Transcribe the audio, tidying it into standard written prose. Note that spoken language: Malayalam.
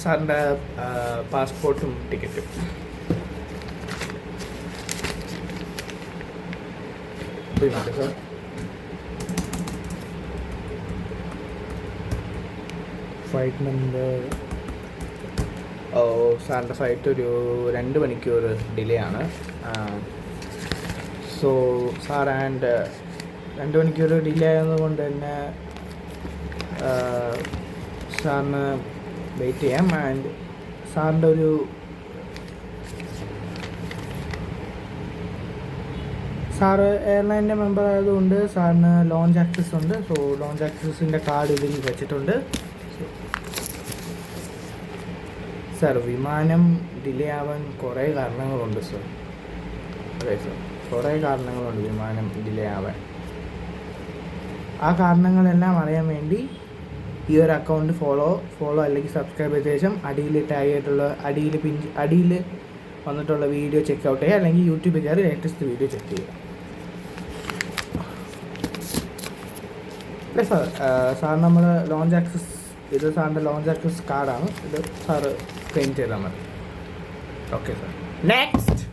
സാറിൻ്റെ പാസ്പോർട്ടും ടിക്കറ്റും. Sir flight number. സാറിൻ്റെ ഫ്ലൈറ്റ് ഒരു 2 മണിക്കൂർ ഡിലേ ആണ്. സോ സാർ 2 മണിക്കൂർ ഡിലേ ആയതുകൊണ്ട് തന്നെ സാറിന് വെയിറ്റ് ചെയ്യാം. ആൻഡ് സാറിൻ്റെ സാറ് എയർലൈനിൻ്റെ മെമ്പർ ആയതുകൊണ്ട് സാറിന് ലോഞ്ച് ആക്സസ് ഉണ്ട്. സോ ലോഞ്ച് ആക്സസിൻ്റെ കാർഡ് ഇതിൽ വെച്ചിട്ടുണ്ട്. സാർ വിമാനം ഡിലേ ആവാൻ കുറേ കാരണങ്ങളുണ്ട് സാർ. അതെ സാർ, കുറേ കാരണങ്ങളുണ്ട് വിമാനം ഡിലേ ആവാൻ. ആ കാരണങ്ങളെല്ലാം അറിയാൻ വേണ്ടി ഈ ഒരു അക്കൗണ്ട് ഫോളോ അല്ലെങ്കിൽ സബ്സ്ക്രൈബ് ചെയ്ത ശേഷം അടിയിൽ ടാഗ് ആയിട്ടുള്ള അടിയിൽ വന്നിട്ടുള്ള വീഡിയോ ചെക്ക് ഔട്ട് ചെയ്യുക, അല്ലെങ്കിൽ യൂട്യൂബിൽ കയറി ലേറ്റസ്റ്റ് വീഡിയോ ചെക്ക് ചെയ്യുക. അല്ലേ സാർ, സാർ നമ്മൾ ലോഞ്ച് ആക്സസ്, ഇത് സാറിൻ്റെ ലോഞ്ച് ആക്സസ് കാർഡാണ്. ഇത് സാറ് പ്രിൻറ്റ് ചെയ്താൽ മതി. Okay sir. നെക്സ്റ്റ്